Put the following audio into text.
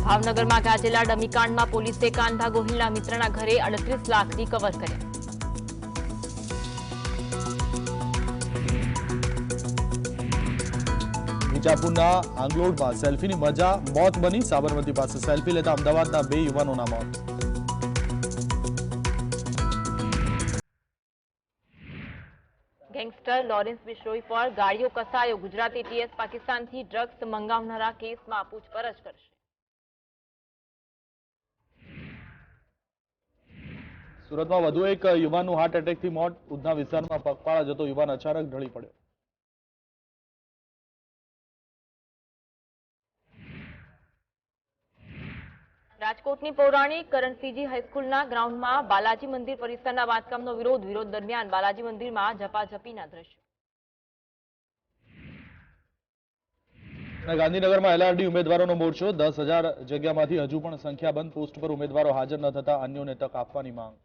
ભાવનગરમાં ગાજેલા ડમીકાંડમાં પોલીસે કાંધા ગોહિલના મિત્રના ઘરે 38 લાખ રિકવર કર્યા. બીજાપુરના આંગલોડમાં સેલ્ફીની મજા મોત બની. સાબરમતી પાસે સેલ્ફી લેતા અમદાવાદના 2 યુવાનોના મોત. ગેંગસ્ટર લોરેન્સ બિશ્નોઈ પર ગાડીઓ કસાયો. ગુજરાતી ટીએસ પાકિસ્તાનથી ડ્રગ્સ મંગાવનારા કેસમાં પૂછપરછ કરશે. સુરતમાં વધુ એક યુવાનનું હાર્ટ એટેકથી મોત. ઉધના વિસ્તારમાં પગપાળા જતો યુવાન અચાનક ઢળી પડ્યો. રાજકોટની પૌરાણિક કરણસિંહજી હાઈસ્કૂલના ગ્રાઉન્ડમાં બાલાજી મંદિર પરિસરના બાંધકામનો વિરોધ દરમિયાન બાલાજી મંદિરમાં ઝપાઝપીના દ્રશ્યો. ગાંધીનગરમાં એલઆરડી ઉમેદવારોનો મોરચો. 10,000 જગ્યામાંથી હજુ પણ સંખ્યાબંધ પોસ્ટ પર ઉમેદવારો હાજર ન થતા અન્યોને તક આપવાની માંગ.